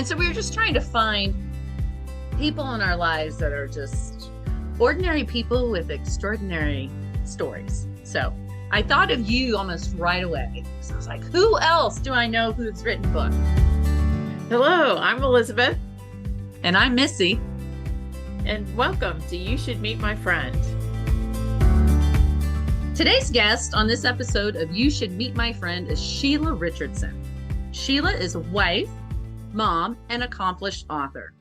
And so we were just trying to find people in our lives that are just ordinary people with extraordinary stories. So I thought of you almost right away. So I was like, who else do I know who's written books? Hello, I'm Elizabeth, And I'm Missy. and welcome to You Should Meet My Friend. Today's guest on this episode of You Should Meet My Friend is Sheila Richardson. Sheila is a wife, mom, and accomplished author.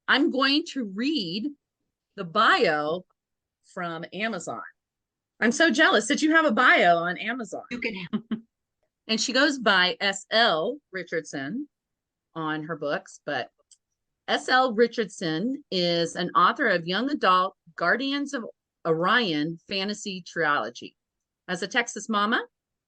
I'm going to read the bio from Amazon. I'm so jealous that you have a bio on Amazon. You can have. And she goes by S.L. Richardson on her books, but S.L. Richardson is an author of young adult Guardians of Orion fantasy trilogy. As a Texas mama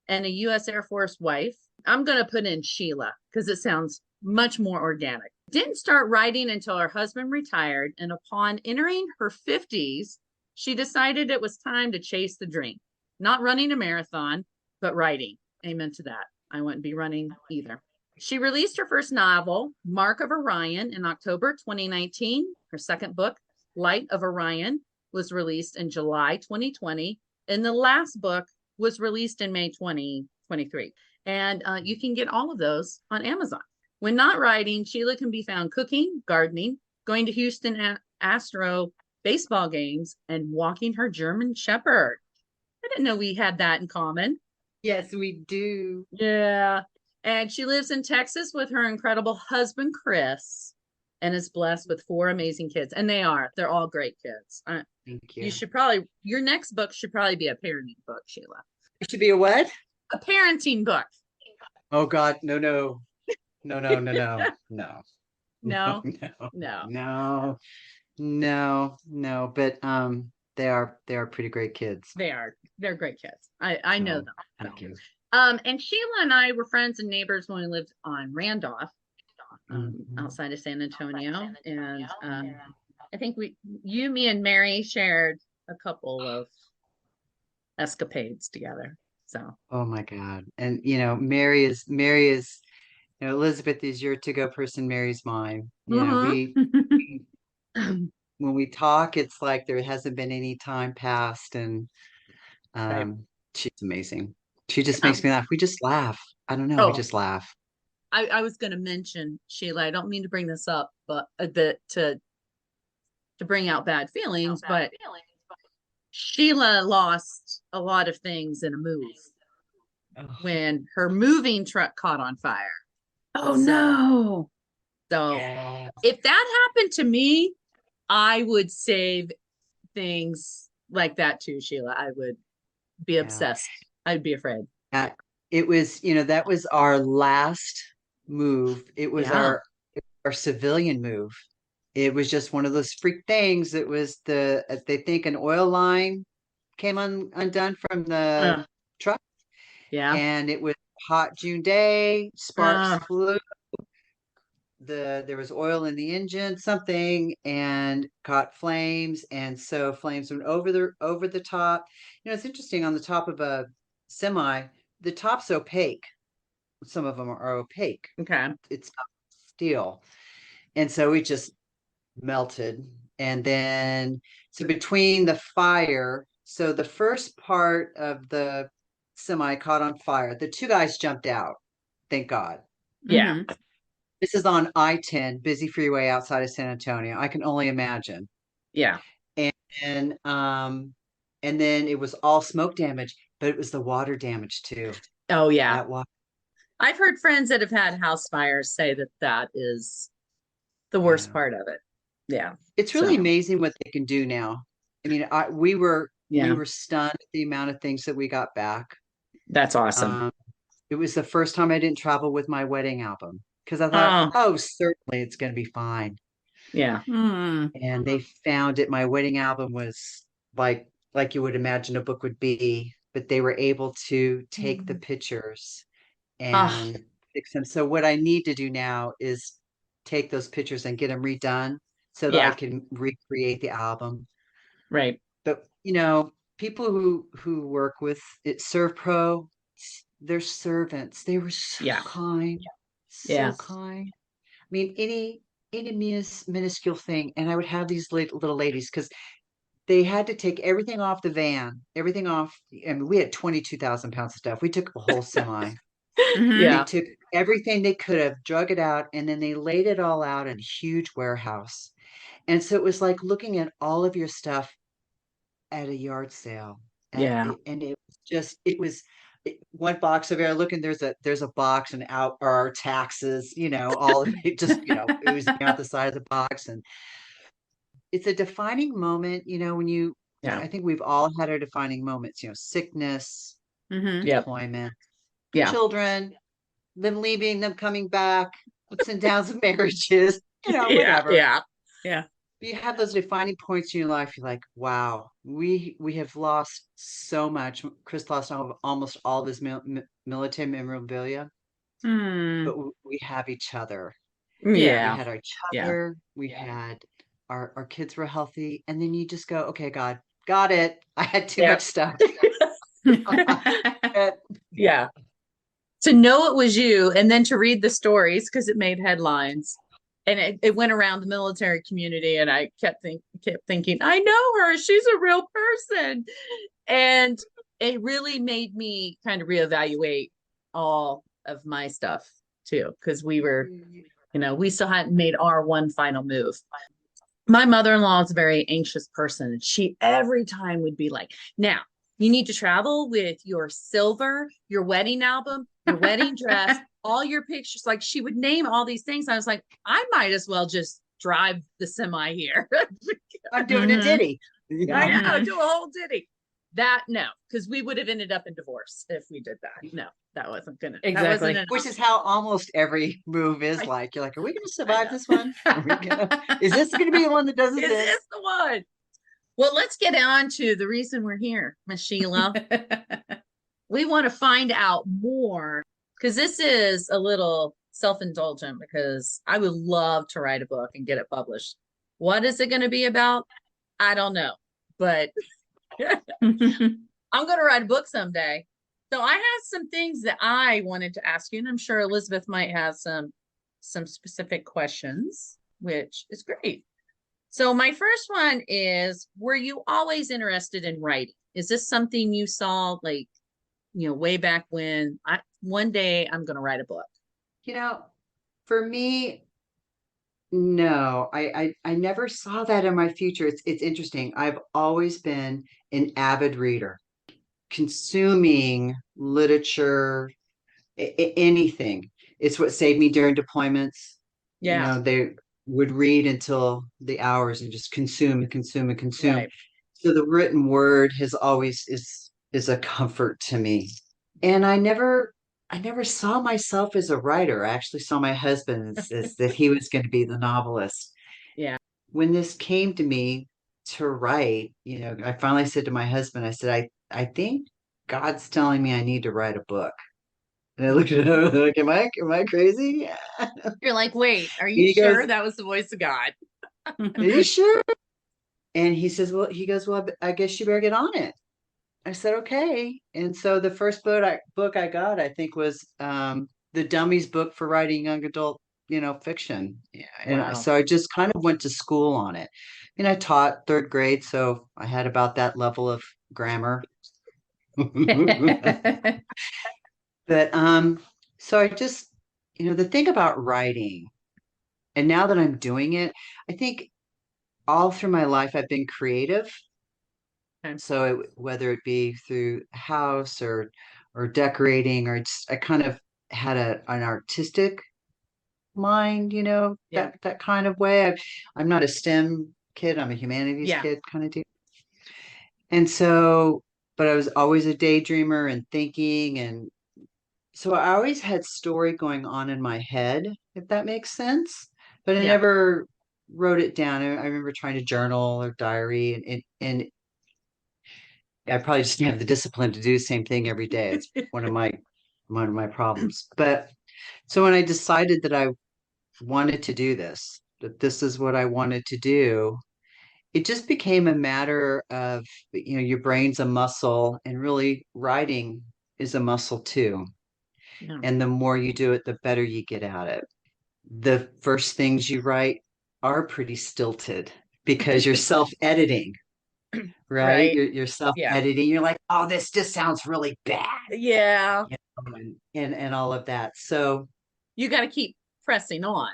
and a U.S. Air Force wife, I'm going to put in Sheila because it sounds much more organic. Didn't start writing until her husband retired, and upon entering her 50s, she decided it was time to chase the dream. Not running a marathon, but writing. Amen to that. I wouldn't be running either. She released her first novel, Mark of Orion, in October 2019. Her second book, Light of Orion, was released in July 2020. And the last book was released in May 2023. And you can get all of those on Amazon. When not writing, Sheila can be found cooking, gardening, going to Houston Astro baseball games, and walking her German Shepherd. I didn't know we had that in common. Yes, we do. Yeah. And she lives in Texas with her incredible husband, Chris, and is blessed with 4 amazing kids. And they're all great kids. Thank you. You should your next book should probably be a parenting book, Sheila. It should be a what? A parenting book. Oh God, no. No. No, But they are pretty great kids. they're great kids. I know them. Thank you. And Sheila and I were friends and neighbors when we lived on Randolph, outside of San Antonio. And I think you, me, and Mary shared a couple of escapades together. So. Oh my God. And Mary is, Elizabeth is your to-go person, Mary's mine. When we talk, it's like there hasn't been any time passed, and Right. she's amazing. She just makes me laugh. We just laugh. I don't know. We just laugh. I was going to mention, Sheila, I don't mean to bring this up, but to bring out bad feelings, but Sheila lost a lot of things in a move when her moving truck caught on fire. Oh no. So Yes. if that happened to me, I would save things like that too, Sheila. I would be obsessed. I'd be afraid. It was, that was our last move. It was our civilian move. It was just one of those freak things. It was they think an oil line came undone from the truck. Yeah. And it was a hot June day, sparks flew. There was oil in the engine, something, and caught flames. And so flames went over the top. It's interesting, on the top of a semi, the top's opaque. Some of them are opaque. Okay. It's not steel. And so it just melted. And then, so between the fire, so the first part of the semi caught on fire, the 2 guys jumped out. Thank God. Yeah. This is on I-10, busy freeway outside of San Antonio. I can only imagine. Yeah. And then it was all smoke damage, but it was the water damage too. Oh yeah. That water. I've heard friends that have had house fires say that is the worst part of it. Yeah. It's really amazing what they can do now. I mean, we were stunned at the amount of things that we got back. That's awesome. It was the first time I didn't travel with my wedding album, because I thought, certainly it's going to be fine. Yeah. And they found it. My wedding album was like you would imagine a book would be, but they were able to take the pictures and fix them. So what I need to do now is take those pictures and get them redone so that I can recreate the album. Right. But people who work with it, ServPro, they're servants. They were so kind. So kind. mean, any minuscule thing, and I would have these little ladies because they had to take everything off the van, everything off. I mean, we had 22,000 pounds of stuff. We took a whole semi. Hmm. They Yeah. took everything they could have, drug it out, and then they laid it all out in a huge warehouse. And so it was like looking at all of your stuff at a yard sale. Yeah. And it was just, it was one box over there looking, there's a box and out are our taxes, all of it just, oozing out the side of the box. And it's a defining moment, when Yeah. I think we've all had our defining moments, sickness, Hmm. Yep. deployment, Yeah. children, them leaving, them coming back, ups and downs of marriages, Yeah. whatever. Yeah. Yeah. You have those defining points in your life. You're like, wow, we have lost so much. Chris lost almost all of his military memorabilia, Hmm. but we have each other. Yeah. We Yeah. had each Yeah. other. We had our kids were healthy, and then you just go, okay, God, got it. I had too Yeah. much stuff. Yeah. To know it was you and then to read the stories because it made headlines and it went around the military community and I kept thinking, I know her, she's a real person. And it really made me kind of reevaluate all of my stuff too, because we still hadn't made our one final move. My mother-in-law is a very anxious person. And she every time would be like, now you need to travel with your silver, your wedding album, your wedding dress, all your pictures. Like she would name all these things. I was like, I might as well just drive the semi here. I'm doing a Hmm. ditty. I know, Hmm. do a whole ditty. That no, because we would have ended up in divorce if we did that. No, that wasn't Exactly. an Which is option. how almost every move is I, like. You're like, are we going to I survive know. this one? Are we gonna? Is this going to be the one that does us Is in? this the one? Well, let's get on to the reason we're here, Miss Sheila. We want to find out more because this is a little self-indulgent because I would love to write a book and get it published. What is it going to be about? I don't know, but I'm going to write a book someday. So I have some things that I wanted to ask you, and I'm sure Elizabeth might have some specific questions, which is great. So my first one is, were you always interested in writing? Is this something you saw like, way back when one day I'm going to write a book? You know, for me, no, I never saw that in my future. It's interesting. I've always been an avid reader, consuming literature, anything. It's what saved me during deployments. Yeah, They would read until the hours and just consume and consume and consume. right. So the written word has always is a comfort to me. And I never saw myself as a writer. I actually saw my husband as that he was going to be the novelist. Yeah. When this came to me to write, I finally said to my husband, I said, I think God's telling me I need to write a book. And I looked at him like, am I crazy? You're like, wait, are you He goes, sure that was the voice of God? are you sure? And he goes, well, I guess you better get on it. I said, okay. And so the first book I got, I think, was the Dummies book for writing young adult, fiction. Yeah, and Wow. so I just kind of went to school on it. And I taught third grade, so I had about that level of grammar. But so I just, the thing about writing, and now that I'm doing it, I think all through my life I've been creative. Okay. So whether it be through a house or decorating, or just I kind of had an artistic mind, Yeah. that kind of way. I'm not a STEM kid, I'm a humanities Yeah. kid kind of deal. And so, but I was always a daydreamer and thinking, and so I always had story going on in my head, if that makes sense. But I Yeah. never wrote it down. I remember trying to journal or diary, and I probably just didn't have the discipline to do the same thing every day. It's one of my problems. But so when I decided that I wanted to do this, that this is what I wanted to do, it just became a matter of, your brain's a muscle, and really writing is a muscle too. Yeah. And the more you do it, the better you get at it. the first things you write are pretty stilted because you're self-editing, right? Right. You're Yeah. self-editing. You're like, oh, this just sounds really bad, Yeah. you know, and all of that. So You got to keep pressing on,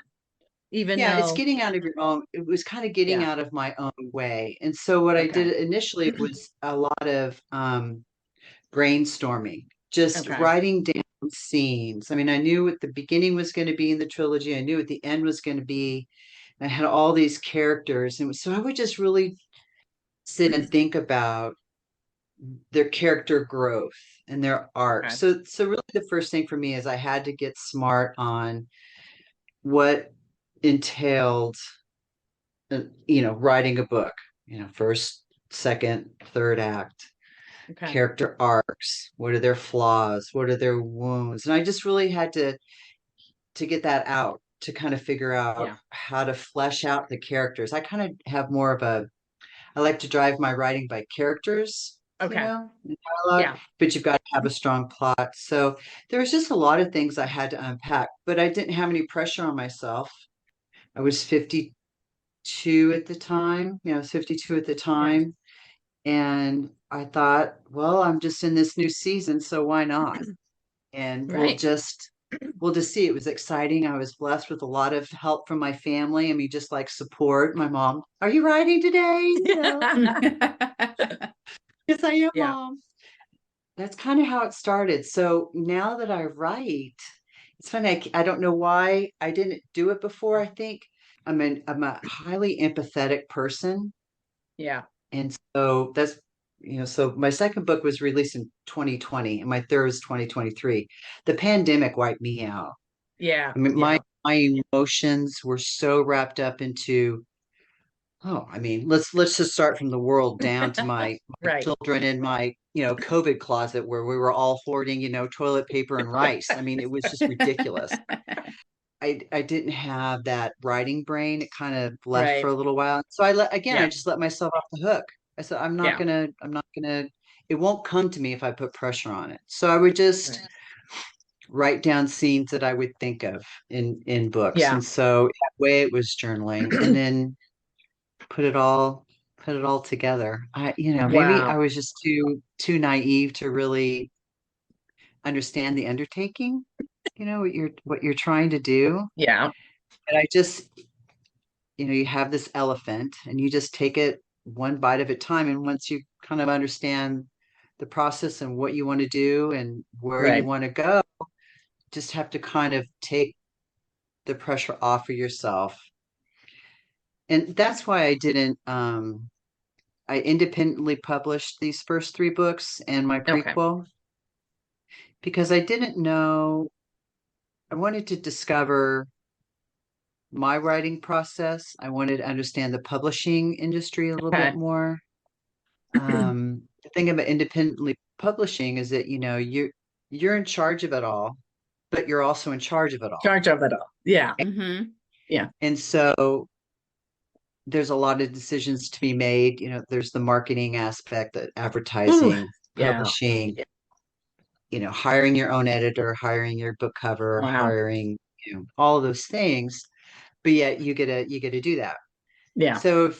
even yeah, it's though, getting out of your own, it was kind of getting yeah. out of my own way. And so what I did Okay. initially was a lot of brainstorming, just Okay. writing down scenes. I mean, I knew what the beginning was going to be in the trilogy. I knew what the end was going to be. I had all these characters. And so I would just really sit and think about their character growth and their arc. Okay. So really the first thing for me is I had to get smart on what entailed, writing a book, first, second, third act, Okay. character arcs, what are their flaws, what are their wounds. And I just really had to get that out, to kind of figure out Yeah. how to flesh out the characters. I kind of have more of a, I like to drive my writing by characters, Okay. and dialogue, Yeah. but you've got to have a strong plot. So there was just a lot of things I had to unpack, but I didn't have any pressure on myself. I was 52 at the time. I was 52 at the Yeah. time. And I thought, well, I'm just in this new season, so why not? And Right. we'll just see. It was exciting. I was blessed with a lot of help from my family. I mean, just like support. My mom, are you writing today? Yes, I am, Yeah. mom. That's kind of how it started. So now that I write, it's funny. I don't know why I didn't do it before. I think I'm a highly empathetic person. Yeah. And so so my second book was released in 2020 and my third was 2023. The pandemic wiped me out. Yeah. I mean, my Yeah. my emotions were so wrapped up into, oh, I mean, let's just start from the world down to my Right. children in my, COVID closet where we were all hoarding, toilet paper and rice. I mean, it was just ridiculous. I didn't have that writing brain. It kind of left for Right. a little while. So I Yeah. just let myself off the hook. I said, Yeah. I'm not gonna, it won't come to me if I put pressure on it. So I would just Right. write down scenes that I would think of in books. Yeah. And so that way it was journaling and then put it all put it all together. Maybe I Wow. was just too naive to really understand the undertaking, what you're trying to do. Yeah. And I just, you have this elephant and you just take it one bite at a time. And once you kind of understand the process and what you want to do and where you Right. want to go, just have to kind of take the pressure off of yourself. And that's why I independently published these first three books and my Okay. prequel because I didn't know, I wanted to discover my writing process. I wanted to understand the publishing industry a little bit Okay. more. The thing about independently publishing is that you're in charge of it all, but you're also in charge of it all. Charge of it all. Yeah. Hmm. Yeah. And so there's a lot of decisions to be made. There's the marketing aspect, the Ooh. advertising, Yeah. publishing, hiring your own editor, hiring your book cover, Wow. hiring, all of those things. But yet you get to do that. Yeah. So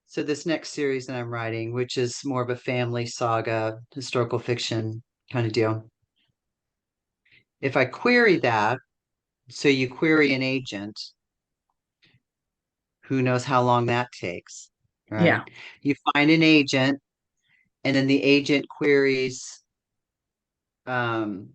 so this next series that I'm writing, which is more of a family saga, historical fiction kind of deal. If I query that, so you query an agent, who knows how long that takes, Yeah. right? You find an agent, and then the agent queries, um,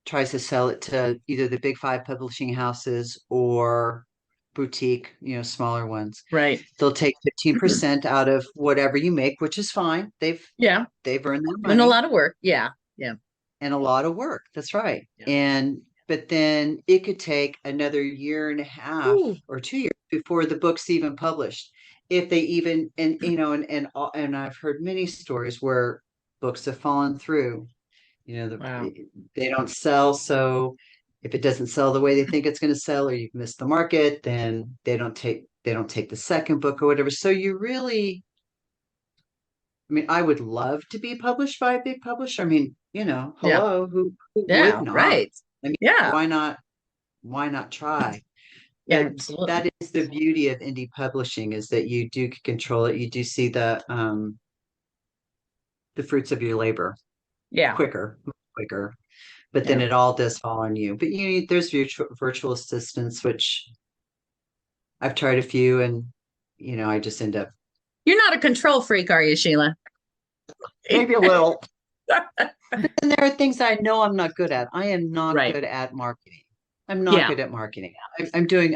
tries to sell it to either the big five publishing houses or boutique, smaller ones. Right. They'll take 15% out of whatever you make, which is fine. Yeah. They've earned their And a money lot of work. Yeah. Yeah. and a lot of work. That's right. Yeah. But then it could take another year and a half Ooh. or 2 years before the book's even published. If they even, and I've heard many stories where books have fallen through, Wow. they don't sell. So if it doesn't sell the way they think it's going to sell, or you've missed the market, then they don't take the second book or whatever. So you really, I mean, I would love to be published by a big publisher. I mean, Yeah. hello, who would Yeah. not? Right. I mean, Yeah. why not? why not try? Yeah, But absolutely. that is the beauty of indie publishing, is that you do control it. You do see the fruits of your labor Yeah. quicker. But then Yeah. it all does fall on you. But there's virtual assistants, which I've tried a few, and I just end up You're not a control freak, are you, Sheila? maybe a little. And there are things I know I'm not good at. I am not Right. good at marketing. I'm not Yeah. good at marketing. I'm doing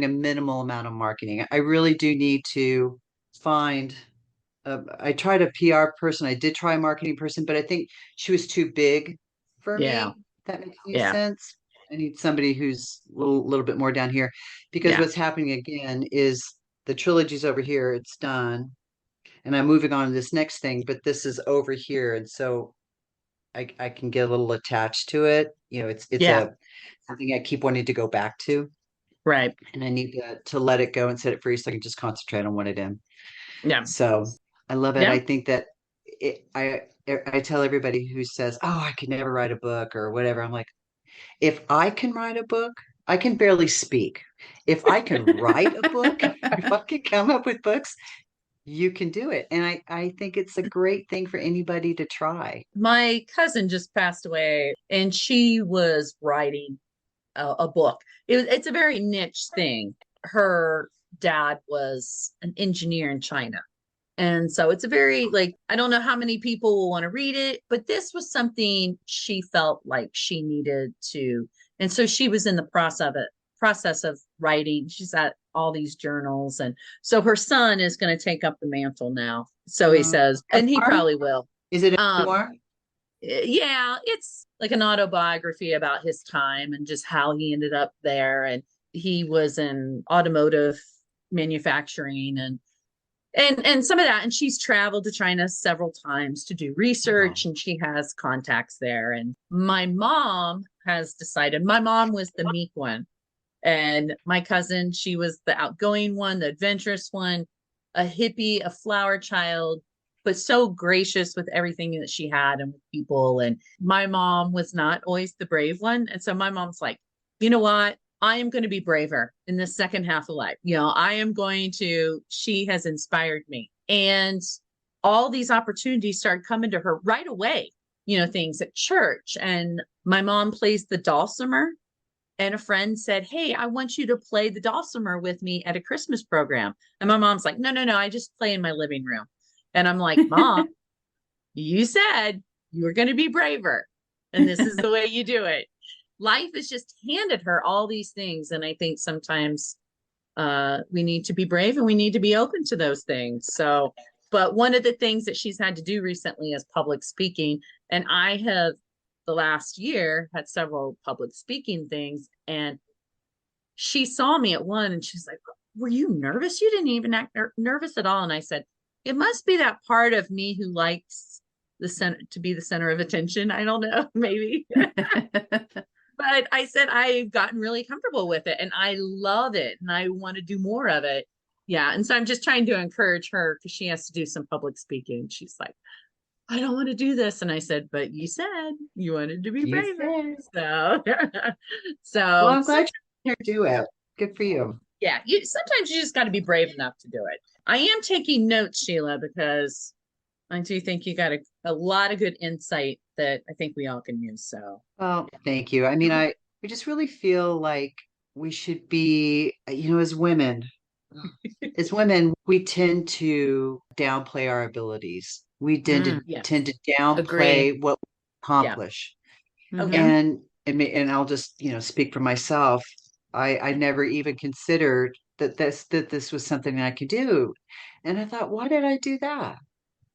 a minimal amount of marketing. I really do need to find. I tried a PR person. I did try a marketing person, but I think she was too big for Yeah. me. If that makes any Yeah. sense. I need somebody who's a little bit more down here, because Yeah. what's happening again is the trilogy's over here. It's done, and I'm moving on to this next thing, but this is over here, and so I can get a little attached to it. It's Yeah. a something I keep wanting to go back to, Right. and I need to let it go and set it free so I can just concentrate on what it is. Yeah. So I love it. Yeah. I think that I tell everybody who says, "Oh, I could never write a book or whatever." I'm like, if I can write a book, I can barely speak. If I can write a book, if I can come up with books, you can do it. And I think it's a great thing for anybody to try. My cousin just passed away, and she was writing a book. It's a very niche thing. Her dad was an engineer in China. And so it's a very, like, I don't know how many people will want to read it, but this was something she felt like she needed to. And so she was in the process of writing. She's at all these journals. And so her son is going to take up the mantle now. So he says, and he Memoir? probably will. Is it a Um, memoir? yeah, it's like an autobiography about his time and just how he ended up there. And he was in automotive manufacturing and some of that. And she's traveled to China several times to do Oh, research, and she has contacts there. And my mom has decided, my mom was the meek one, and my cousin, she was the outgoing one, the adventurous one, a hippie, a flower child, but so gracious with everything that she had and with people. And my mom was not always the brave one. And so my mom's like, you know what? I am going to be braver in the second half of life. I am going to, she has inspired me. And all these opportunities started coming to her right away, things at church. And my mom plays the dulcimer, and a friend said, "Hey, I want you to play the dulcimer with me at a Christmas program." And my mom's like, "No, no, no, I just play in my living room." And I'm like, "Mom, you said you were going to be braver, and this is the way you do it." Life has just handed her all these things. And I think sometimes we need to be brave and we need to be open to those things. So, but one of the things that she's had to do recently is public speaking. And I have the last year had several public speaking things. And she saw me at one and she's like, "Were you nervous? You didn't even act nervous at all." And I said, "It must be that part of me who likes the center to be the center of attention. I don't know, maybe." But I said, I've gotten really comfortable with it and I love it and I want to do more of it. Yeah. And so I'm just trying to encourage her because she has to do some public speaking. She's like, "I don't want to do this." And I said, "But you said you wanted to be you braver." said. So, Well, so I'm glad you're here to do it. Good for you. yeah, sometimes you just got to be brave enough to do it. I am taking notes, Sheila, because I do think you got a lot of good insight that I think we all can use. So, Well, thank you. I mean, I just really feel like we should be, as women, we tend to downplay our abilities. We tend yes. to Agree. downplay what we Yeah. accomplish. Oh, yeah. Hmm. And I'll just, speak for myself. I never even considered that this was something I could do. And I thought, why did I do that?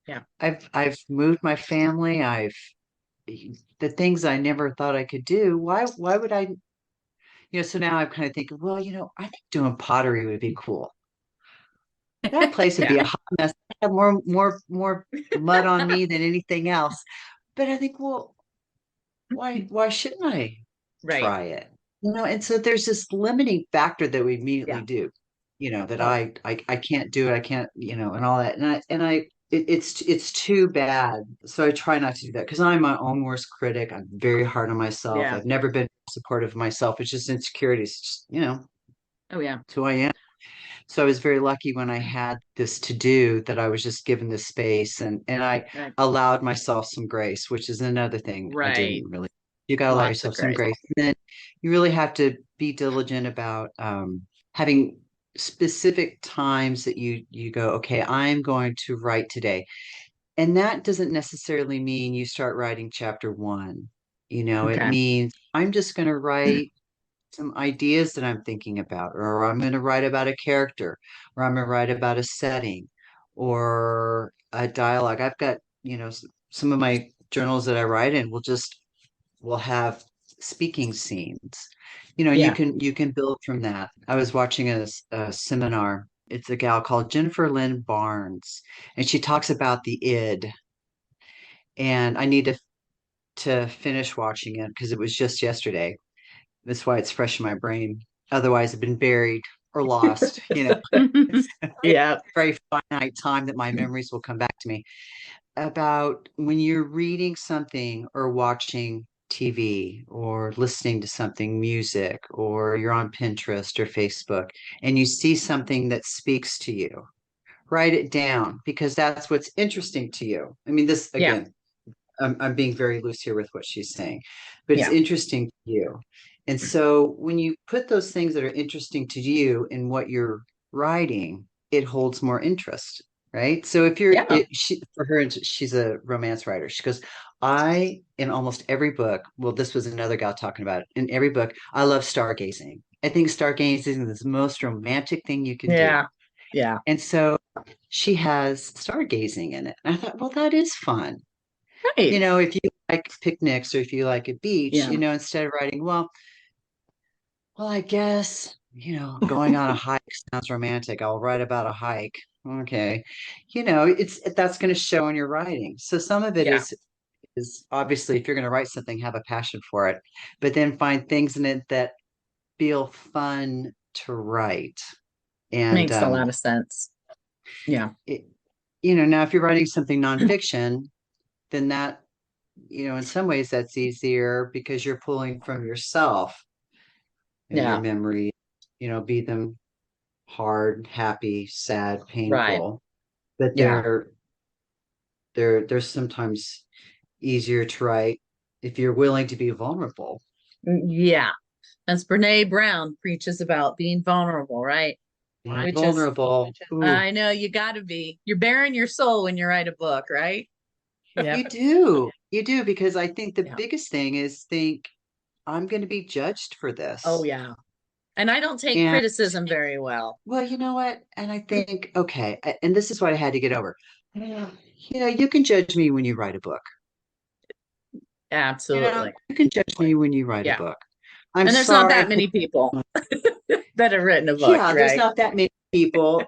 Yeah. I've moved my family. I've the things I never thought I could do. Why would I, so now I'm kind of thinking, well, I think doing pottery would be cool. That place would be Yeah. a hot mess. I have more mud on me than anything else. But I think, well, why shouldn't I Right. try it? And so there's this limiting factor that we immediately Yeah. do, that Oh, I can't do it, I can't, and all that. And I it's too bad. So I try not to do that because I'm my own worst critic. I'm very hard on myself. Yeah. I've never been supportive of myself. It's just insecurities. It's just, Oh yeah. it's who I am. So I was very lucky when I had this to do that I was just given this space and I Right. allowed myself some grace, which is another thing I Right. didn't really. You got to allow Lots of yourself some grace. grace. And then you really have to be diligent about having specific times that you go, okay, I'm going to write today. And that doesn't necessarily mean you start writing chapter one. It Okay. means I'm just going to write some ideas that I'm thinking about, or I'm going to write about a character, or I'm going to write about a setting or a dialogue. I've got, some of my journals that I write in will have speaking scenes, and Yeah. you can build from that. I was watching a seminar. It's a gal called Jennifer Lynn Barnes, and she talks about the id. And I need to finish watching it because it was just yesterday. That's why it's fresh in my brain. Otherwise, I've been buried or lost. It's a Yeah. very finite time that my memories will come back to me. About when you're reading something or watching TV or listening to something, music, or you're on Pinterest or Facebook, and you see something that speaks to you, write it down because that's what's interesting to you. I mean, this Yeah. again, I'm being very loose here with what she's saying, but it's Yeah. interesting to you. And so when you put those things that are interesting to you in what you're writing, it holds more interest, right? So if you're Yeah. for her, she's a romance writer. She goes, I in almost every book, well, this was another gal talking about it. In every book, I love stargazing. I think stargazing is the most romantic thing you can do. Yeah. Yeah. And so she has stargazing in it. And I thought, well, that is fun. Right. If you like picnics or if you like a beach, Yeah. instead of writing, well, I guess, going on a hike sounds romantic. I'll write about a hike. Okay. That's going to show in your writing. So some of it Yeah. is obviously if you're going to write something, have a passion for it, but then find things in it that feel fun to write. And Makes a lot of sense. Yeah. it, now if you're writing something nonfiction, then that, in some ways that's easier because you're pulling from yourself and your Yeah. memory, be them hard, happy, sad, Right. painful. But Yeah. they're sometimes easier to write if you're willing to be vulnerable. Yeah. As Brene Brown preaches about being vulnerable, right? Being Which is, vulnerable. Ooh, I know you got to be. You're bearing your soul when you write a book, right? you Yep. do. You do, because I think the Yeah. biggest thing is think I'm going to be judged for Oh, this. yeah. And I don't take And criticism very well. well, you know what? And I think, okay, and this is what I had to get over. You can judge me when you write a book. Absolutely. You can judge me when you write a Yeah. book. I'm And there's not sorry I that put, many people that have written a book, yeah, there's right? not that many people.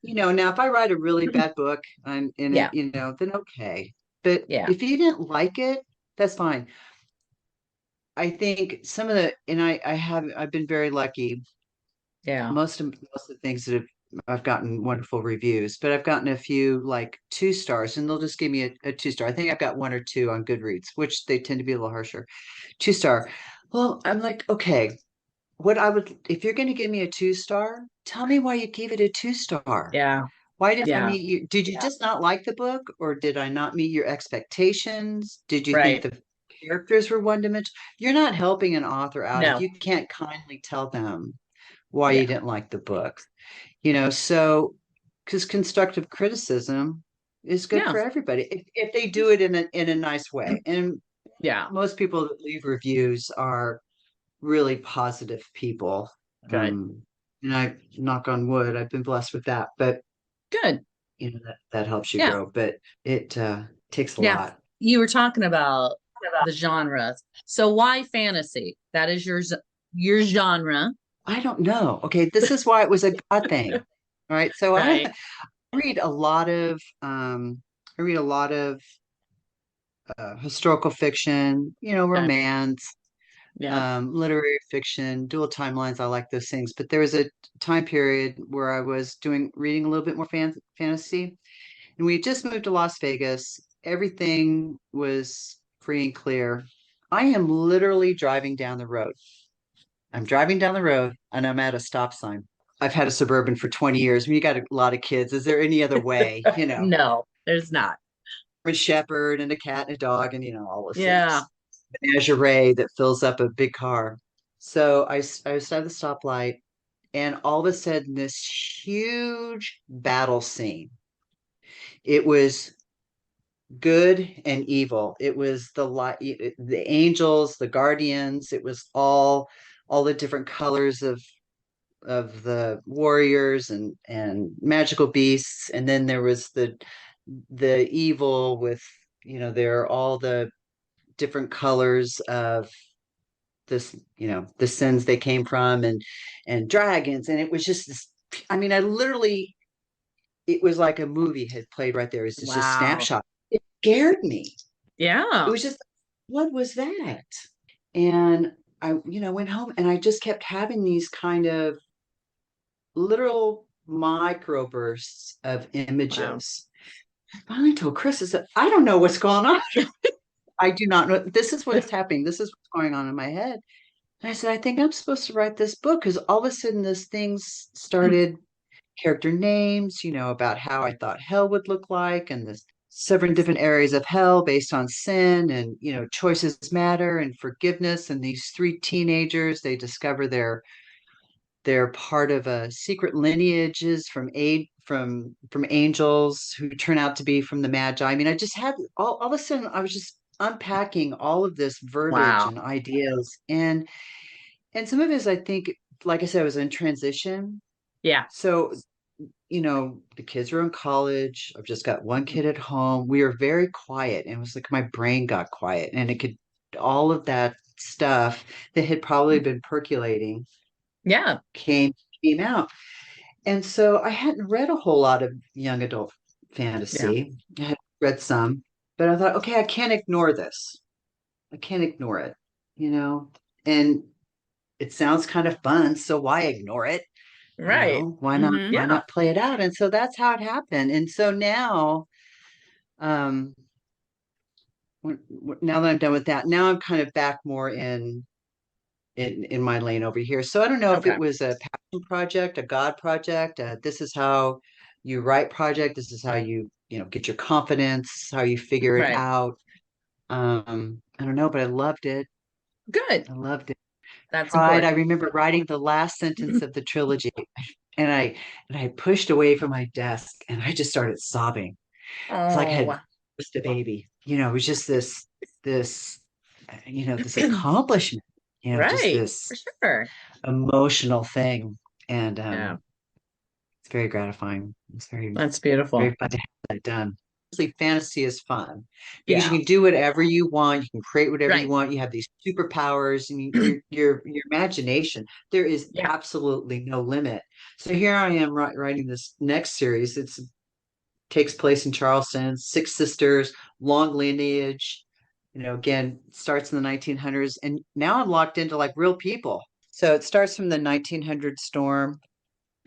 Now if I write a really bad book and in Yeah. it, then okay. But Yeah. if you didn't like it, that's fine. I think some of the and I've been very lucky. Yeah. Most of the things that I've gotten wonderful reviews, but I've gotten a few like 2 stars, and they'll just give me a 2 star. I think I've got one or two on Goodreads, which they tend to be a little harsher. 2 star. Well, I'm like, okay, what I would if you're going to give me a 2 star, tell me why you gave it a 2 star. Yeah. Why did I Yeah. meet you? Did you just not like the book, or did I not meet your expectations? Did you think Right. the characters were one dimensional? You're not helping an author out if No. you can't kindly tell them why you Yeah. didn't like the book. So because constructive criticism is good Yeah. for everybody if they do it in a nice way. And Yeah. most people that leave reviews are really positive people. Good. And I knock on wood, I've been blessed with that. But Good. that helps you Yeah. grow. But it takes a Yeah. lot. You were talking about the genres. So why fantasy? That is your genre, I don't know. Okay, this is why it was a God thing. All right. So I right? read a lot of I read a lot of historical fiction, Okay. romance, Yeah. literary fiction, dual timelines. I like those things. But there was a time period where I was reading a little bit more fantasy, And we had just moved to Las Vegas. Everything was free and clear. I am literally driving down the road. I'm driving down the road and I'm at a stop sign. I've had a Suburban for 20 years. When you got a lot of kids, is there any other way, No, there's not. a shepherd and a cat and a dog and, all those Yeah. things. Menagerie that fills up a big car. So I was at the stoplight, and all of a sudden, this huge battle scene. It was good and evil. It was the light, the angels, the guardians. It was all the different colors of the warriors and magical beasts, and then there was the evil with, there are all the different colors of this, the sins they came from, and dragons, and it was just this. I mean, I literally, it was like a movie had played right there. It's just a Wow. snapshot. It scared me. It Yeah. was just, what was that? And I, went home and I just kept having these kind of literal microbursts of Wow. images. I finally told Chris, I said, I don't know what's going on. I do not know. This is what's happening. This is what's going on in my head. And I said, I think I'm supposed to write this book, because all of a sudden this things started, character names, about how I thought hell would look like, and the 7 different areas of hell based on sin, and, choices matter and forgiveness. And these 3 teenagers, they discover they're part of a secret lineages from angels who turn out to be from the Magi. I mean, I just had all of a sudden I was just unpacking all of this verbiage Wow. and ideas, and some of it is, I think, like I said, I was in transition. Yeah. So, the kids are in college. I've just got one kid at home. We were very quiet, and it was like my brain got quiet, and it could, all of that stuff that had probably been percolating Yeah. came came out. And so I hadn't read a whole lot of young adult Yeah. fantasy. I had read some, but I thought, okay, I can't ignore this. I can't ignore it, you know? And it sounds kind of fun, so why ignore it? Right. Why not Mm-hmm. Yeah. play it out? And so that's how it happened. And so now, um now that I'm done with that, now I'm kind of back more in my lane over here. So I don't know if Okay. it was a passion project, a God project, this is how you write project, this is how you get your confidence, how you figure it Right. out. I don't know, but I loved it. Good. I loved it. That's Tried. I important. remember writing the last sentence of the trilogy, and I pushed away from my desk and I just started sobbing. It's like I had Oh, just a baby. It was just this this accomplishment, just right. this For sure. emotional thing. And Yeah. it's very gratifying. It's very, That's very beautiful. fun to have that done. Honestly, fantasy is fun because you Yeah. can do whatever you want. You can create whatever you Right. want. You have these superpowers, and your imagination. There is Yeah. absolutely no limit. So here I am writing this next series. It's takes place in Charleston. 6 sisters, long lineage. Again, starts in the 1900s, and now I'm locked into like real people. So it starts from the 1900 storm,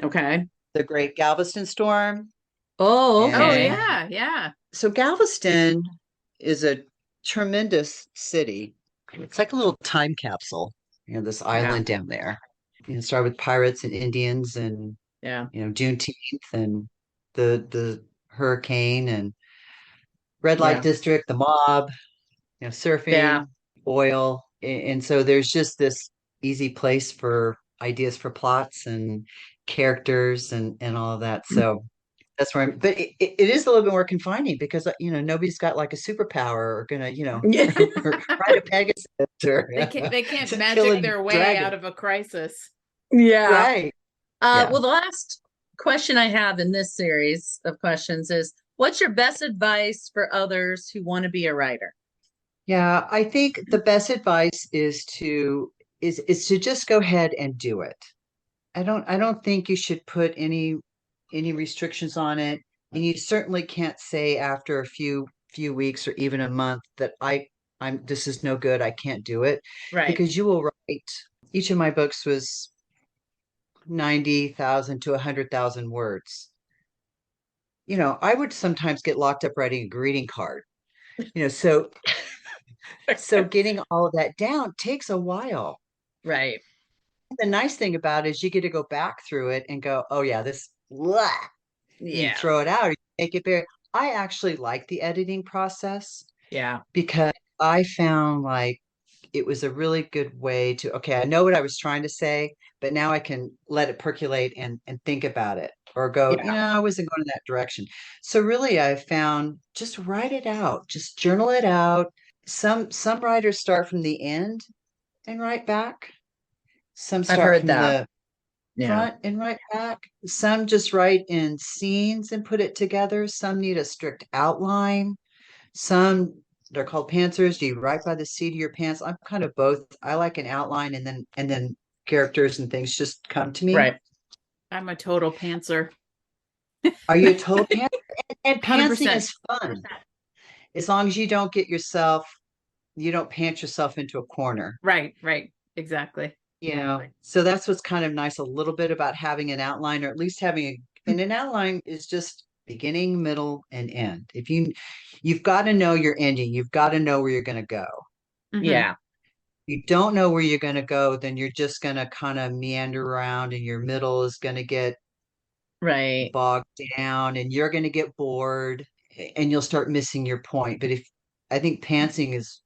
Okay. the Great Galveston Storm. Oh, Oh And okay. yeah, yeah. so Galveston is a tremendous city. It's like a little time capsule, this Yeah. island down there. Start with pirates and Indians, and, Yeah. Juneteenth, and the hurricane, and red light Yeah. district, the mob, Yeah. surfing, oil. And so there's just this easy place for ideas for plots and characters, and all of that. So that's where but it is a little bit more confining because, nobody's got like a superpower, or gonna, Yeah. ride a Pegasus, or They can't kill magic a their way dragon. out of a crisis. Yeah. Right. Yeah. Well, the last question I have in this series of questions is, what's your best advice for others who want to be a writer? Yeah, I think the best advice is to just go ahead and do it. I don't think you should put any restrictions on it. And you certainly can't say after a few weeks or even a month that I'm this is no good, I can't do it, Right. because you will write. Each of my books was 90,000 to 100,000 words. I would sometimes get locked up writing a greeting card, so getting all of that down takes a while. Right. The nice thing about it is you get to go back through it and go, oh yeah, this blah, and you Yeah. throw it out, or you make it very. I actually like the editing process Yeah. because I found like it was a really good way to, okay, I know what I was trying to say, but now I can let it percolate and think about it or go, Yeah. I wasn't going in that direction. So really I found just write it out, just journal it out. Some writers start from the end and write back. Some I've start heard from that. the Yeah. front and write back. Some just write in scenes and put it together. Some need a strict outline. Some they're called pantsers. Do you write by the seat of your pants? I'm kind of both. I like an outline and then characters and things just come to me. Right. I'm a total pantser. Are you a total pants? And pantsing 100%. is fun as long as you don't pants yourself into a corner. Right, right. Exactly. So that's what's kind of nice a little bit about having an outline, or at least and an outline is just beginning, middle, and end. You've got to know your ending, you've got to know where you're going to go. Mhm. Yeah. You don't know where you're going to go, then you're just going to kind of meander around, and your middle is going to get Right. bogged down, and you're going to get bored, and you'll start missing your point. But I think pantsing is,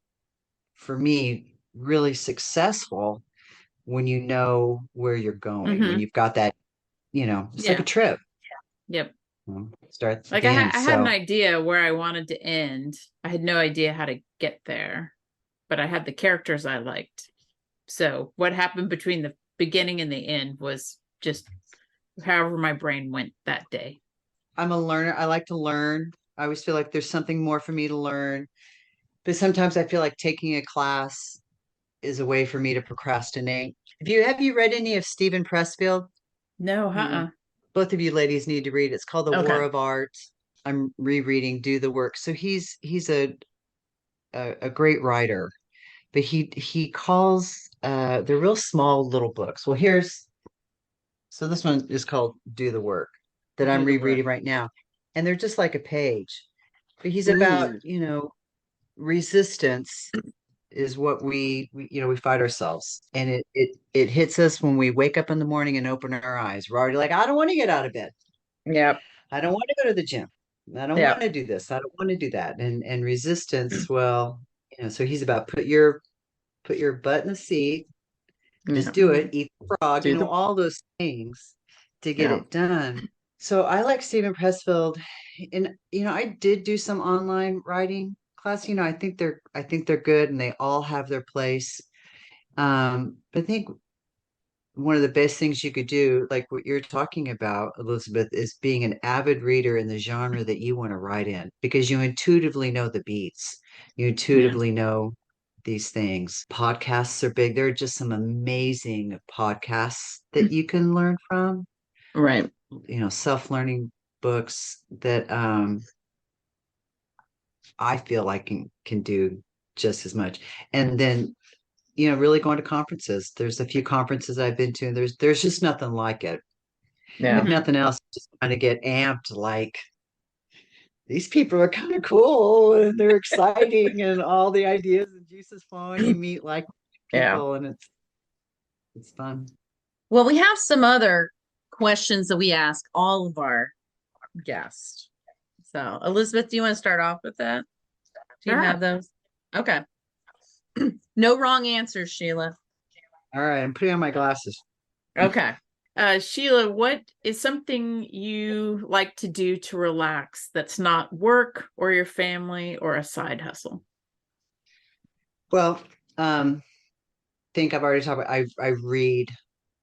for me, really successful when you know where you're going, when Mhm. you've got that, it's like a Yeah. trip. Yep. Starts at Like the end. I had an So idea where I wanted to end. I had no idea how to get there, but I had the characters I liked. So what happened between the beginning and the end was just however my brain went that day. I'm a learner. I like to learn. I always feel like there's something more for me to learn. But sometimes I feel like taking a class is a way for me to procrastinate. Have you read any of Stephen Pressfield? No, Mm. Both of you ladies need to read. It's called The War Okay. of Art. I'm rereading Do the Work. So he's a great writer, but he calls they're real small little books. Well, so this one is called Do the Work that I'm Do the work. rereading right now. And they're just like a page. But he's about, Ooh. resistance is what we fight ourselves. And it hits us when we wake up in the morning and open our eyes. We're already like, I don't want to get out of bed. Yep. I don't want to go to the gym. I don't want Yep. to do this. I don't want to do that. And resistance, well, so he's about put your butt in the seat, just Yeah. do it, eat the frog, Do the all those things to get yeah. it done. So I like Stephen Pressfield, and I did do some online writing class. I think they're good, and they all have their place. But I think one of the best things you could do, like what you're talking about, Elizabeth, is being an avid reader in the genre that you want to write in, because you intuitively know the beats. You Yeah. intuitively know these things. Podcasts are big. There are just some amazing podcasts that you can learn from, Right. self-learning books that I feel like can do just as much. And then, really going to conferences. There's a few conferences I've been to, and there's just nothing like it. If Yeah. Mhm. nothing else, just kind of get amped, like these people are kind of cool and they're exciting and all the ideas and juices flowing. You meet like Yeah. people, and it's fun. Well, we have some other questions that we ask all of our guests. So, Elizabeth, do you want to start off with that? Do you have Sure. those? Okay. No wrong answers, Sheila. All right, I'm putting on my glasses. Okay. Sheila, what is something you like to do to relax that's not work or your family or a side hustle? Well, think I've already talked about. I read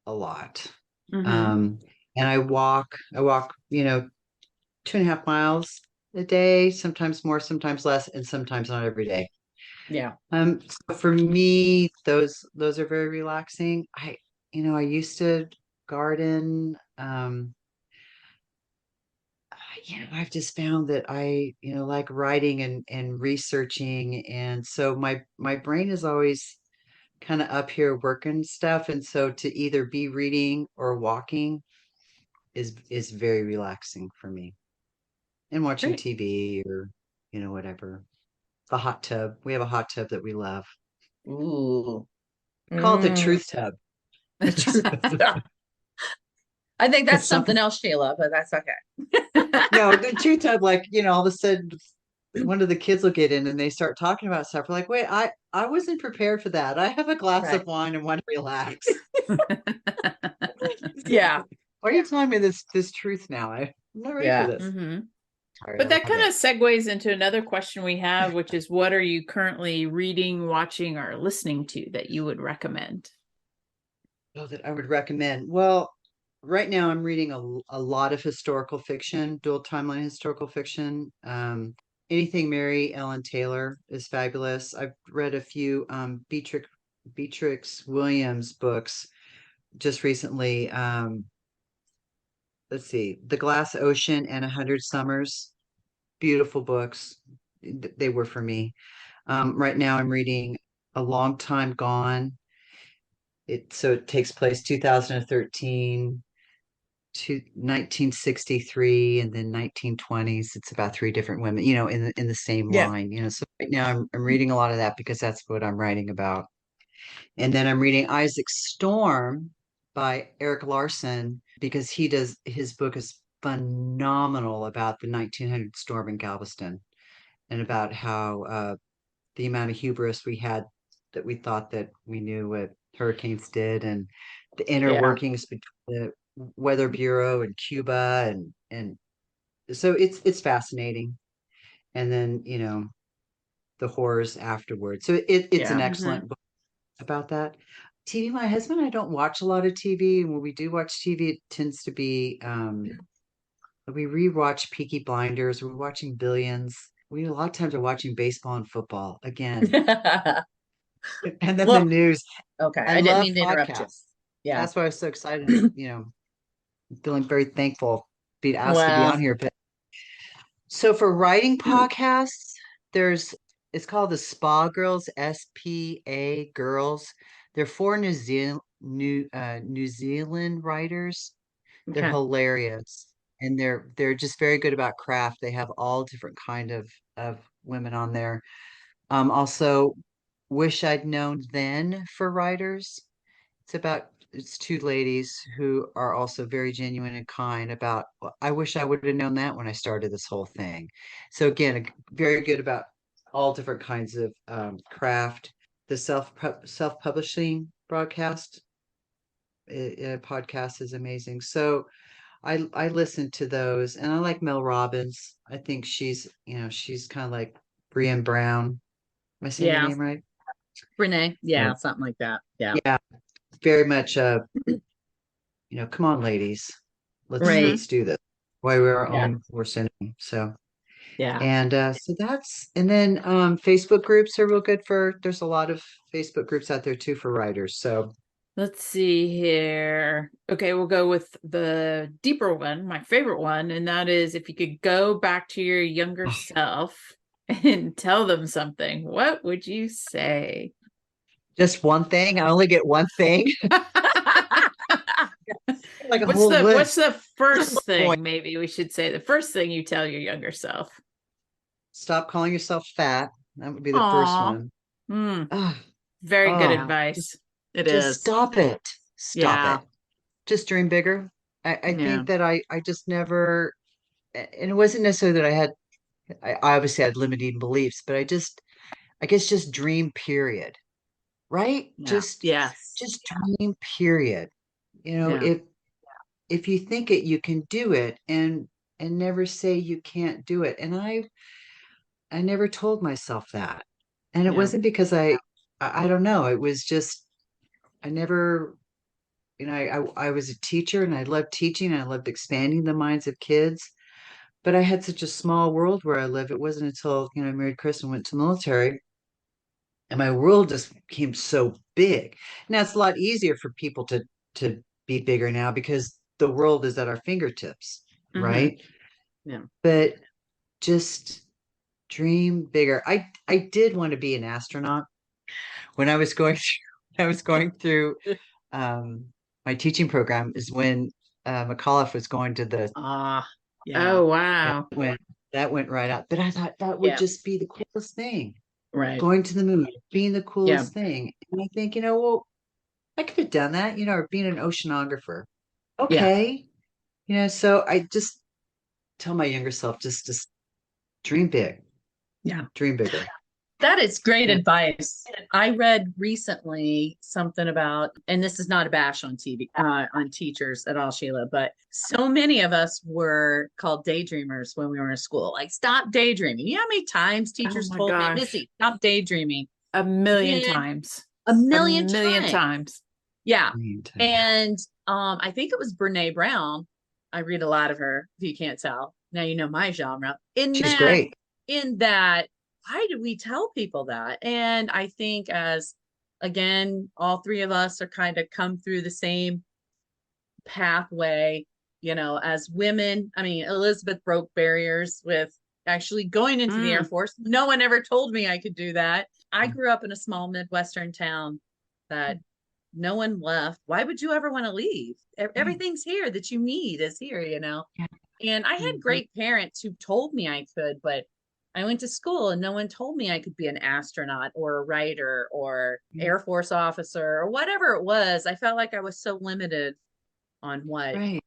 a lot, Mm-hmm. um, and I walk. I walk, 2.5 miles a day, sometimes more, sometimes less, and sometimes not every day. Yeah. So for me, those are very relaxing. I used to garden. I've just found that I, like writing and researching, and so my brain is always kind of up here working stuff, and so to either be reading or walking is very relaxing for me. and watching Great. TV or, whatever. The hot tub. We have a hot tub that we love. Ooh. Call it the Mm. truth tub. The truth. I think that's Because something else, Sheila, but that's okay. no, the truth tub, like, all of a sudden one of the kids will get in and they start talking about stuff. We're like, wait, I wasn't prepared for that. I have a glass Right. of wine and want to relax. Yeah. Why are you telling me this truth now? I'm not ready Yeah. for this. Mhm. All right, But I that love kind of it. segues into another question we have, which is what are you currently reading, watching, or listening to that you would recommend? Oh, that I would recommend. Well, right now I'm reading a lot of historical fiction, dual timeline historical fiction. Anything Mary Ellen Taylor is fabulous. I've read a few Beatrix Williams books just recently. Let's see, The Glass Ocean and 100 Summers. Beautiful books. They were for me. Right now I'm reading A Long Time Gone. It takes place 2013 to 1963 and then 1920s. It's about three different women, in the same Yeah. line. So right now I'm reading a lot of that because that's what I'm writing about. And then I'm reading Isaac Storm by Eric Larson because his book is phenomenal about the 1900 storm in Galveston and about how the amount of hubris we had that we thought that we knew what hurricanes did and the inner Yeah. workings between the Weather Bureau and Cuba and so it's fascinating. And then, the horrors afterwards. So it's an Yeah. excellent book about that. TV, my husband and I don't watch a lot of TV. And when we do watch TV, it tends to be we rewatch Peaky Blinders, we're watching Billions. We a lot of times are watching baseball and football again. And then the Well, news. okay. I I didn't love mean to interrupt you. podcasts. Yeah. That's why I was so excited to, feeling very thankful being asked to be on Well, here. But so for writing podcasts, there's it's called the Spa Girls, SPA Girls. They're four New Zealand writers. They're okay. hilarious. And they're just very good about craft. They have all different kind of women on there. Also Wish I'd Known Then for writers. It's two ladies who are also very genuine and kind about, "Well, I wish I would have known that when I started this whole thing." So again, very good about all different kinds of craft. The self-publishing podcast is amazing. So I listen to those and I like Mel Robbins. I think she's kind of like Brené Brown. Am I saying her Yeah. name right? Renee. So Yeah. Something like that. Yeah. yeah, very much come on, ladies. Let's Right. Mhm. let's do this. Why we're our Yeah. own worst enemy. So Yeah. so and then Facebook groups are real good there's a lot of Facebook groups out there too for writers. So Let's see here. Okay, we'll go with the deeper one, my favorite one, and that is if you could go back to your younger self and tell them something, what would you say? just one thing. I only get one thing. Like a What's whole list. the first Point. thing maybe we should say? The first thing you tell your younger self. Stop calling yourself fat. That would be the first Aw. one. Mm, Ugh. very good Oh, advice. It just is. stop it. Stop Yeah. it. Just dream bigger. I Yeah. think that I just never, and it wasn't necessarily that I obviously had limiting beliefs, but I guess just dream period, right? Yeah. Just Yes. just dream period. Yeah. If you think it, you can do it and never say you can't do it. And I never told myself that. And it Yeah. wasn't because I don't know, it was just I never I was a teacher and I loved teaching and I loved expanding the minds of kids. But I had such a small world where I live. It wasn't until, I married Chris and went to the military and my world just became so big. Now it's a lot easier for people to be bigger now because the world is at our fingertips, Mm-hmm. right? Yeah. But just dream bigger. I did want to be an astronaut when I was going through, I was going through um, my teaching program is when McAuliffe was going to the Ah. Yeah. Oh, wow. when that went right out. But I thought that would Yeah. just be the coolest thing. Right. Going to the moon being the Yeah. coolest thing. And I think, well, I could have done that, or being an oceanographer. Yeah. Okay. So I just tell my younger self just to dream big, Yeah. dream bigger. That is great Yeah. advice. I read recently something about, and this is not a bash on on teachers at all, Sheila, but so many of us were called daydreamers when we were in school. Like, stop daydreaming. You know how many times Oh teachers my told me, gosh. Missy, stop daydreaming? A million And times. a million times. times. Yeah. Dream time. And I think it was Brene Brown. I read a lot of her, if you can't tell. Now you know my genre. She's great. In that, why do we tell people that? And I think again, all three of us are kind of come through the same pathway, as women. I mean, Elizabeth broke barriers with actually going into the Air Force. No one ever told me I could do that. I grew up in a small Midwestern town that no one left. Why would you ever want to leave? Everything's here that you need is here, Yeah. And I had great parents who told me I could, but I went to school and no one told me I could be an astronaut or a writer or Air Force officer or whatever it was. I felt like I was so limited on what Right.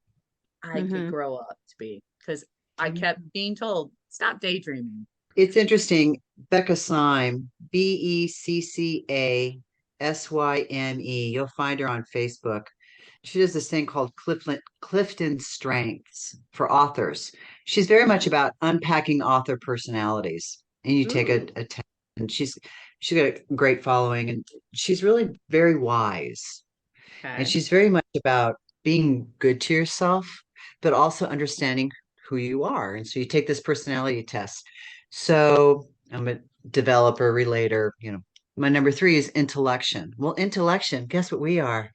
I could grow up to be because I kept being told, stop daydreaming. It's interesting. Becca Syme, BeccaSyme. You'll find her on Facebook. She does this thing called Clifton Strengths for authors. She's very much about unpacking author personalities. And you take a test, and she's got a great following, and she's really very wise. And Okay. she's very much about being good to yourself, but also understanding who you are. And so you take this personality test. So I'm a developer, relator, my number 3 is intellection. Well, intellection, guess what we are?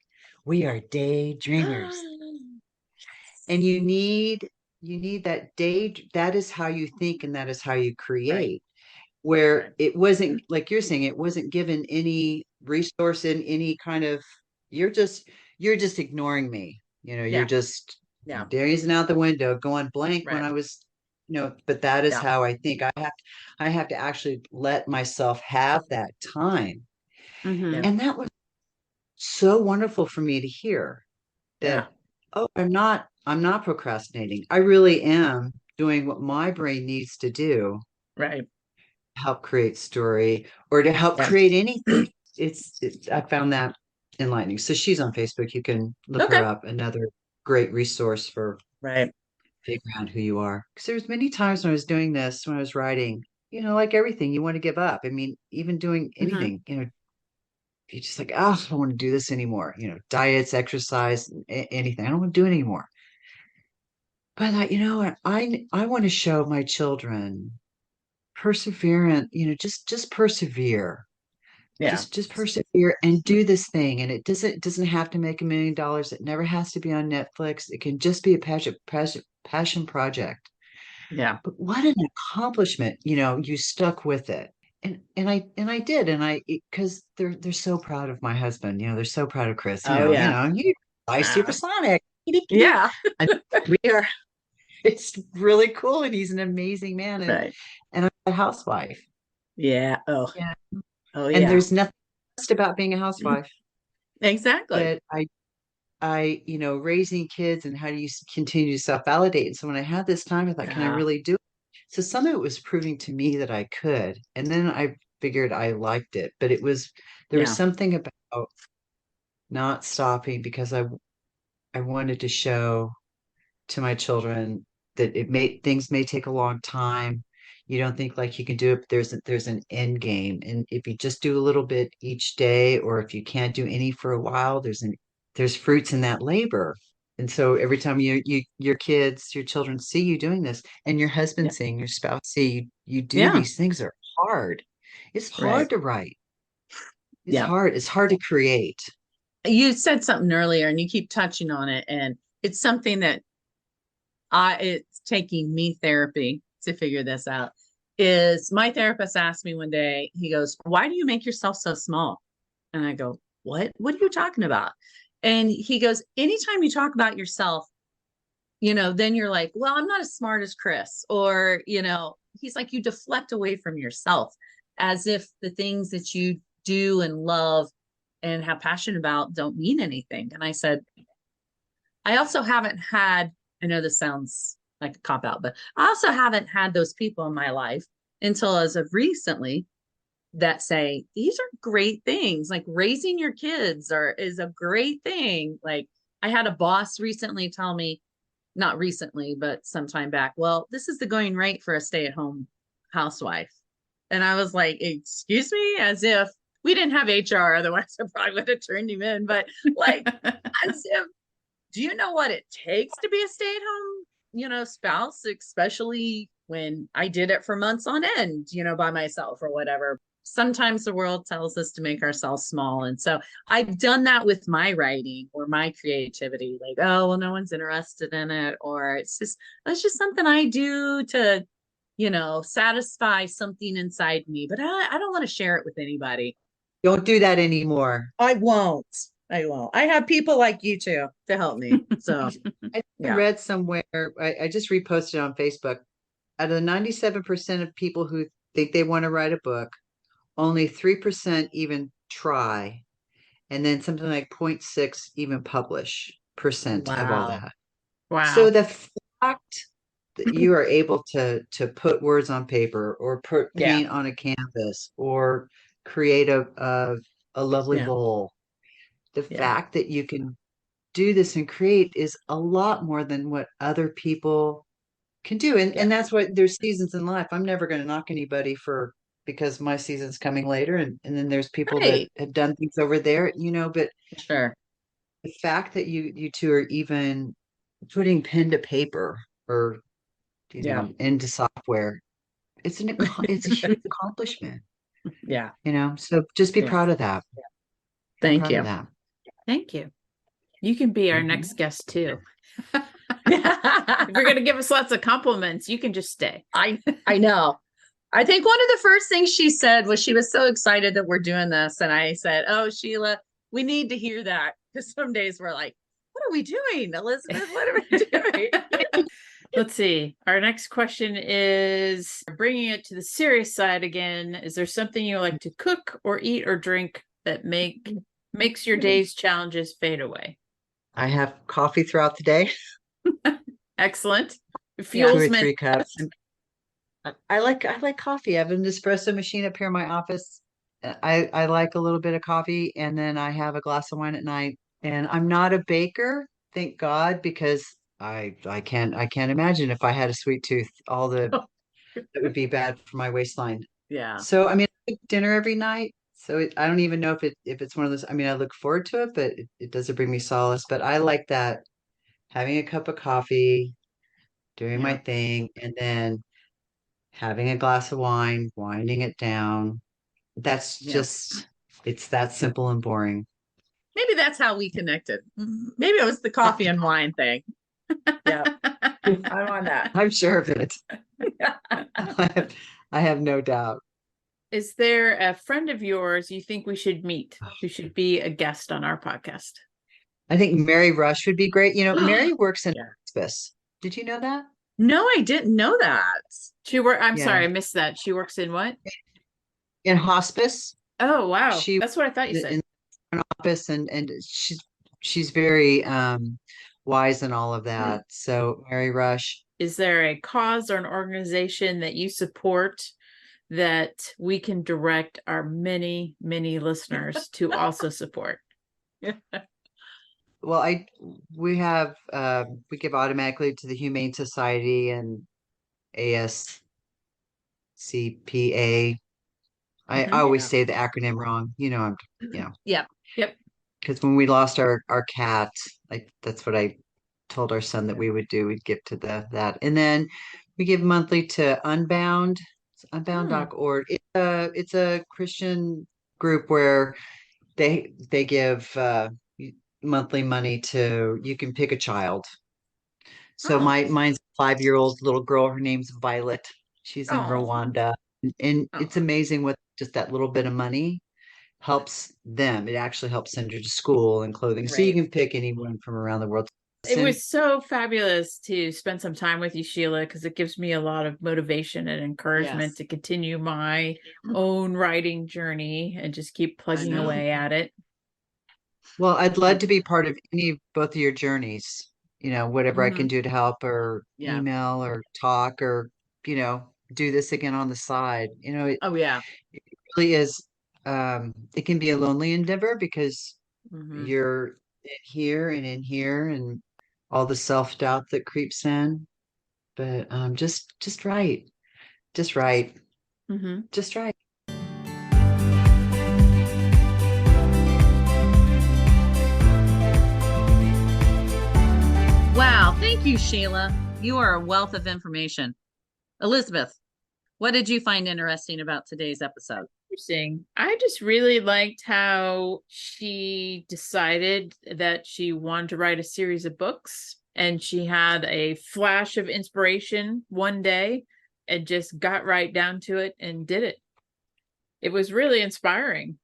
We are daydreamers. And you need that that is how you think and that is how you create. Right. Where it wasn't, like you're saying, it wasn't given any resource in any kind of, you're just ignoring me. You're just Yeah. gazing out the window, going blank when Right. I was, but that is Yeah. how I think. I have to actually let myself have that time. Yeah. And that was so wonderful for me to hear Yeah. that, oh, I'm not procrastinating. I really am doing what my brain needs to do Right. to help create story or to help Yeah. create anything. I found that enlightening. So she's on Facebook. You can look her Okay. up. Another great resource for Right. figuring out who you are. Because there's many times when I was doing this, when I was writing, like everything, you want to give up. I mean, even doing anything, you're just like, oh, I don't want to do this anymore. Diets, exercise, anything. I don't want to do it anymore. But I thought, what? I want to show my children perseverance, just persevere. Yeah. Just persevere and do this thing. And it doesn't have to make $1 million. It never has to be on Netflix. It can just be a passion project. Yeah. But what an accomplishment, you stuck with it. And I did. And because they're so proud of my husband, they're so proud of Chris, Oh, yeah. you fly supersonic. Yeah. And we are, it's really cool. And he's an amazing man. Right. And I'm a housewife. Yeah. Oh. Yeah. Oh, And yeah. there's nothing just about being a housewife. Exactly. But raising kids and how do you continue to self-validate. And so when I had this time, I thought, can I Yeah. really do it? So some of it was proving to me that I could. And then I figured I liked it. But there was Yeah. something about not stopping because I wanted to show to my children that things may take a long time. You don't think like you can do it, but there's an end game. And if you just do a little bit each day, or if you can't do any for a while, there's fruits in that labor. And so every time your children see you doing this, and your husband Yeah. seeing, your spouse see you do Yeah. these things are hard. It's Right. hard to write. It's Yeah. hard. It's hard to create. You said something earlier and you keep touching on it. And it's something that it's taking me therapy to figure this out. Is my therapist asked me one day, he goes, why do you make yourself so small? And I go, what are you talking about? And he goes, anytime you talk about yourself, then you're like, well, I'm not as smart as Chris. Or, he's like, you deflect away from yourself as if the things that you do and love and have passion about don't mean anything. And I said, I also haven't had, I know this sounds like a cop out, but I also haven't had those people in my life until as of recently that say, these are great things. Like raising your kids is a great thing. Like I had a boss recently tell me, not recently, but some time back, well, this is the going rate for a stay-at-home housewife. And I was like, excuse me, as if we didn't have HR, otherwise I probably would have turned him in. But like, as if, do you know what it takes to be a stay-at-home, spouse, especially when I did it for months on end, by myself or whatever. Sometimes the world tells us to make ourselves small. And so I've done that with my writing or my creativity, like, oh, well, no one's interested in it. Or it's just something I do to, satisfy something inside me, but I don't want to share it with anybody. Don't do that anymore. I won't. I have people like you two to help me. So I yeah. read somewhere, I just reposted on Facebook, out of the 97% of people who think they want to write a book, only 3% even try. And then something like 0.6 even publish percent of all Wow. that. Wow. So the fact that you are able to put words on paper or put paint on a canvas or create a lovely bowl, the fact that you can do this and create is a lot more than what other people can do. And that's what there's seasons in life. I'm never going to knock anybody because my season's coming later. And then there's people that have done things over there, but Sure. the fact that you two are even putting pen to paper or, into software, it's a huge accomplishment. Yeah. So just be proud of that. Thank you. Thank you. You can be our next guest too. If you're going to give us lots of compliments, you can just stay. I know. I think one of the first things she said was she was so excited that we're doing this. And I said, oh, Sheila, we need to hear that. Because some days we're like, what are we doing, Elizabeth? What are we doing? Let's see. Our next question is bringing it to the serious side again. Is there something you like to cook or eat or drink that makes your day's challenges fade away? I have coffee throughout the day. Excellent. Fuels 2 or 3 cups. I like coffee. I have an espresso machine up here in my office. I like a little bit of coffee, and then I have a glass of wine at night. And I'm not a baker, thank God, because I can't imagine if I had a sweet tooth, that would be bad for my waistline. Yeah. So I cook dinner every night. So I don't even know if it's one of those. I look forward to it, but it doesn't bring me solace. But I like that, having a cup of coffee, doing my thing, and then having a glass of wine, winding it down. That's just, it's that simple and boring. Maybe that's how we connected. Maybe it was the coffee and wine thing. Yeah. I'm on that. I'm sure of it. I have no doubt. Is there a friend of yours you think we should meet who should be a guest on our podcast? I think Mary Rush would be great. Mary works in hospice. Did you know that? No, I didn't know that. I'm sorry, I missed that. She works in what? In hospice. Oh, wow. That's what I thought you said. In an office, and she's very wise in all of that. So Mary Rush. Is there a cause or an organization that you support that we can direct our many, many listeners to also support? Well, we give automatically to the Humane Society and ASCPA. I always say the acronym wrong. Yeah. Yep. Because when we lost our cat, that's what I told our son that we would do. We'd give to that. And then we give monthly to Unbound. It's unbound.org. It's a Christian group where they give monthly money to, you can pick a child. So mine's a 5-year-old little girl. Her name's Violet. She's in Rwanda. And it's amazing what just that little bit of money helps them. It actually helps send her to school and clothing. So you can pick anyone from around the world. It was so fabulous to spend some time with you, Sheila, because it gives me a lot of motivation and encouragement Yes. to continue my own writing journey and just keep plugging know. away at it. Well, I'd love to be part of both of your journeys, whatever I can Mhm. do to help or Yeah. email or talk or, do this again on the side. It Oh yeah. really is, it can be a lonely endeavor because Mhm. you're in here and all the self-doubt that creeps in. But just right. Just right. Mhm. Just right. Wow. Thank you, Sheila. You are a wealth of information. Elizabeth, what did you find interesting about today's episode? Interesting. I just really liked how she decided that she wanted to write a series of books, and she had a flash of inspiration one day and just got right down to it and did it. It was really inspiring.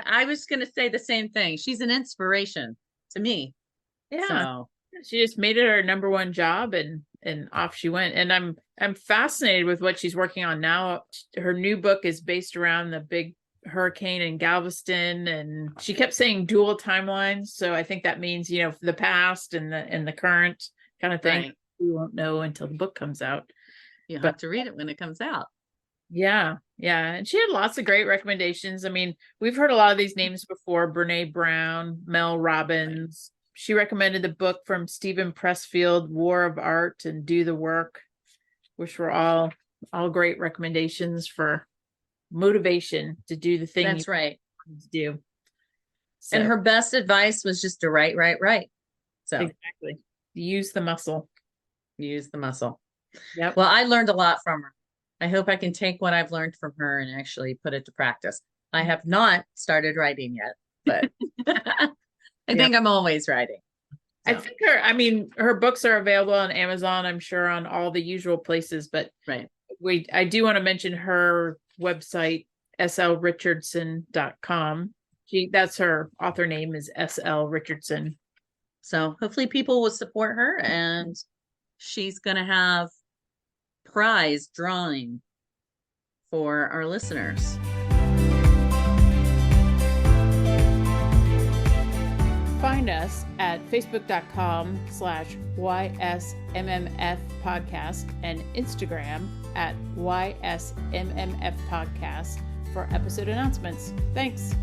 I was going to say the same thing. She's an inspiration to me. Yeah. So She just made it her number one job, and off she went. And I'm fascinated with what she's working on now. Her new book is based around the big hurricane in Galveston, and she kept saying dual timelines. So I think that means, the past and the current kind of thing. right. We won't know until the book comes out. You But- have to read it when it comes out. Yeah. And she had lots of great recommendations. I mean, we've heard a lot of these names before: Brene Brown, Mel Robbins. She recommended the book from Stephen Pressfield, War of Art and Do the Work, which were all great recommendations for motivation to do the thing That's you right. need to do. And So, her best advice was just to write. So exactly. Use the muscle. use the muscle. Yep. Well, I learned a lot from her. I hope I can take what I've learned from her and actually put it to practice. I have not started writing yet, but I think I'm always writing. I So, think her books are available on Amazon, I'm sure, on all the usual places, but right. I do want to mention her website, slrichardson.com. That's her author name, is S.L. Richardson. So hopefully people will support her, and she's going to have prize drawing for our listeners. Find us at facebook.com/YSMMF podcast and Instagram at YSMMF podcast for episode announcements. Thanks.